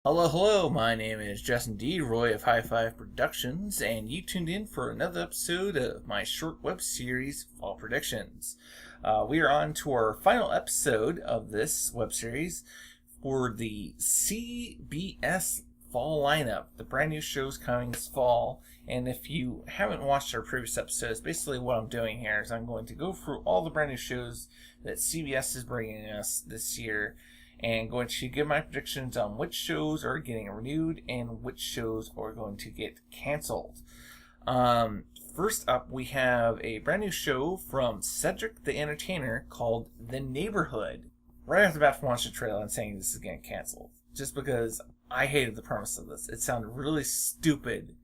Hello, hello. My name is Justin D. Roy of High Five Productions, and you tuned in for another episode of my short web series, Fall Predictions. We are on to our final episode of this web series for the CBS Fall lineup, the brand new shows coming this fall. And if you haven't watched our previous episodes, basically what I'm doing here is I'm going to go through all the brand new shows that CBS is bringing us this year and going to give my predictions on which shows are getting renewed and which shows are going to get canceled. First up, we have a brand new show from Cedric the Entertainer called The Neighborhood. Right off the bat, from watching the trailer, I'm saying this is getting canceled, just because I hated the premise of this. It sounded really stupid.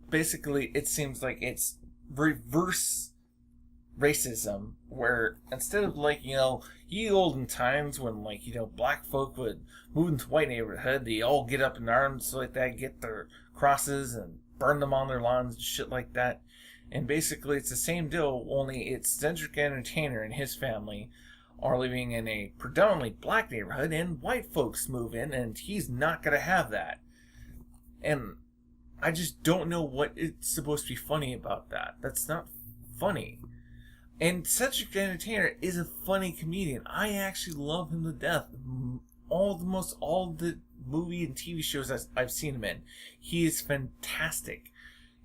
Basically, it seems like it's reverse racism, where instead of ye olden times when black folk would move into white neighborhood, they all get up in arms like that, get their crosses and burn them on their lawns and shit like that. And basically it's the same deal, only it's Cedric Entertainer and his family are living in a predominantly black neighborhood and white folks move in, and he's not gonna have that. And I just don't know what it's supposed to be funny about that. That's not funny. And Cedric the Entertainer is a funny comedian. I actually love him to death. All the movie and TV shows I've seen him in, he is fantastic.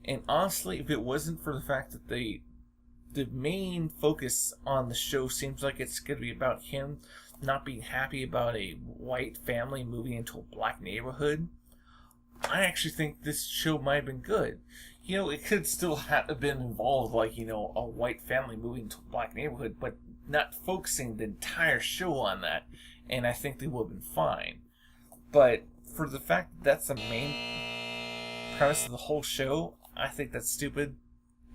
And honestly, if it wasn't for the fact that the main focus on the show seems like it's going to be about him not being happy about a white family moving into a black neighborhood, I actually think this show might have been good. It could still have been involved, a white family moving to a black neighborhood, but not focusing the entire show on that, and I think they would have been fine. But for the fact that that's the main premise of the whole show, I think that's stupid,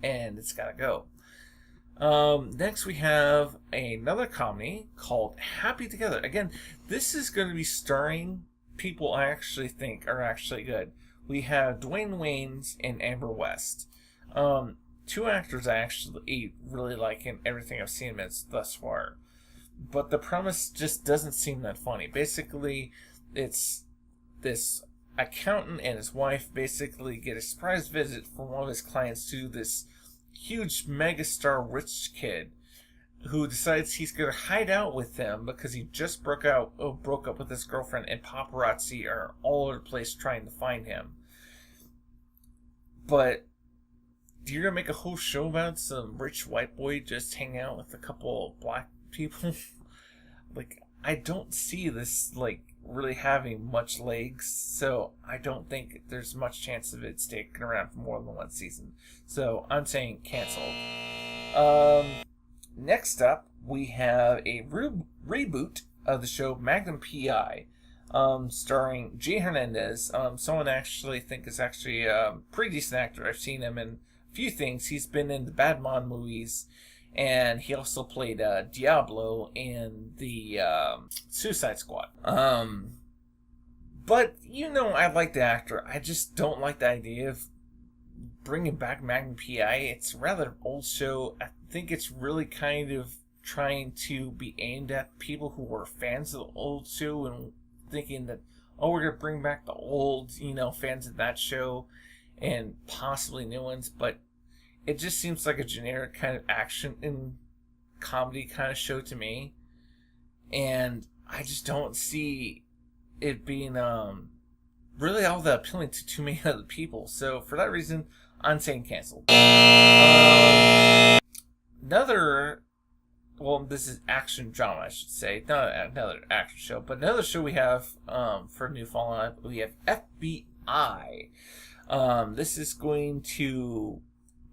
and it's gotta go. Next we have another comedy called Happy Together. Again, this is going to be starring people I actually think are actually good. We have Dwayne Waynes and Amber West. Two actors I actually really like in everything I've seen them as thus far. But the premise just doesn't seem that funny. Basically, it's this accountant and his wife basically get a surprise visit from one of his clients to this huge megastar rich kid who decides he's going to hide out with them because he just broke up with his girlfriend, and paparazzi are all over the place trying to find him. But you're going to make a whole show about some rich white boy just hanging out with a couple of black people? I don't see this, really having much legs, so I don't think there's much chance of it sticking around for more than one season. So I'm saying canceled. Next up, we have a reboot of the show Magnum PI, starring Jay Hernandez. Someone I actually think is actually a pretty decent actor. I've seen him in a few things. He's been in the Batman movies, and he also played Diablo in the Suicide Squad. But I like the actor. I just don't like the idea of bringing back Magnum PI. It's a rather old show. I think it's really kind of trying to be aimed at people who are fans of the old show and thinking that, we're going to bring back the old, fans of that show and possibly new ones. But it just seems like a generic kind of action and comedy kind of show to me. And I just don't see it being really all that appealing to too many other people. So for that reason, I'm saying canceled. This is action drama, I should say. Not another action show, but another show we have for New Fall lineup, we have FBI. This is going to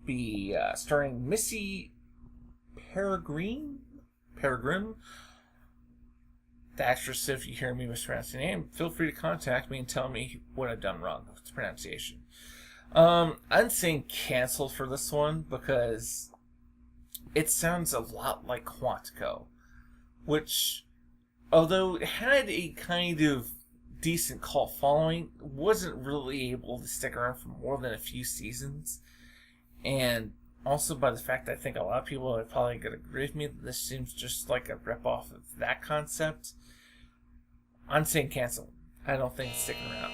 be starring Missy Peregrine. The actress, if you hear me mispronouncing the name, feel free to contact me and tell me what I've done wrong with the pronunciation. I'm saying canceled for this one because it sounds a lot like Quantico, which, although it had a kind of decent cult following, wasn't really able to stick around for more than a few seasons. And also by the fact that I think a lot of people are probably going to agree with me that this seems just like a ripoff of that concept. I'm saying cancel. I don't think it's sticking around.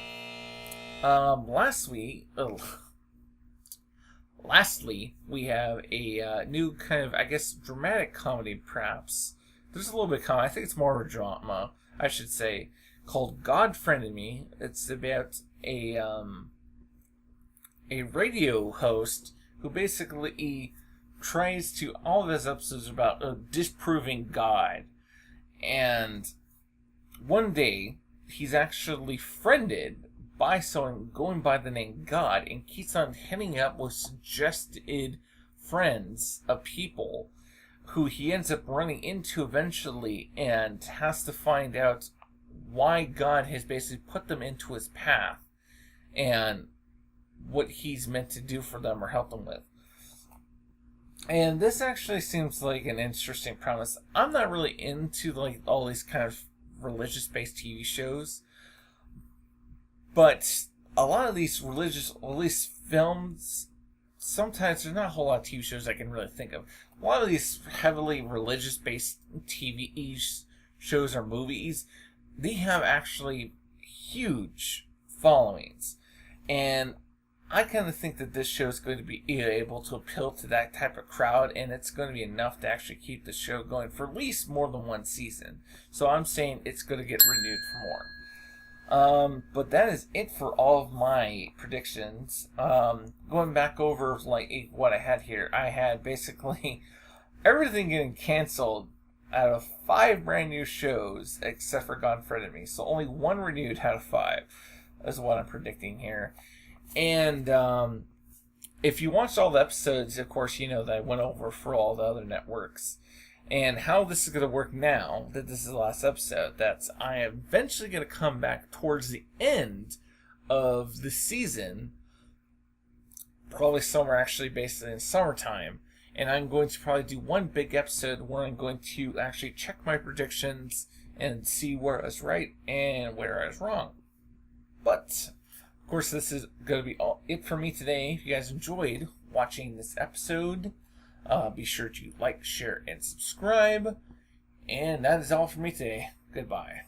Lastly, we have a new kind of, I guess, dramatic comedy, perhaps. There's a little bit of comedy. I think it's more of a drama, I should say, called God Friended Me. It's about a radio host who basically tries to, all of his episodes are about disproving God. And one day, he's actually friended by someone going by the name God, and keeps on hitting up with suggested friends of people who he ends up running into eventually, and has to find out why God has basically put them into his path and what he's meant to do for them or help them with. And this actually seems like an interesting premise. I'm not really into like all these kind of religious-based TV shows, but a lot of these religious, at least films, sometimes there's not a whole lot of TV shows I can really think of. A lot of these heavily religious-based TV shows or movies, they have actually huge followings. And I kind of think that this show is going to be able to appeal to that type of crowd, and it's going to be enough to actually keep the show going for at least more than one season. So I'm saying it's going to get renewed for more. But that is it for all of my predictions. Going back over like what I had here, I had basically everything getting canceled out of 5 brand new shows except for God Friended Me. So only 1 renewed out of 5 is what I'm predicting here. And if you watched all the episodes, of course, you know that I went over for all the other networks. And how this is going to work now, that this is the last episode, that's I am eventually going to come back towards the end of the season, probably somewhere actually basically in summertime, and I'm going to probably do one big episode where I'm going to actually check my predictions and see where I was right and where I was wrong. But, of course, this is going to be it for me today. If you guys enjoyed watching this episode, be sure to like, share, and subscribe. And that is all for me today. Goodbye.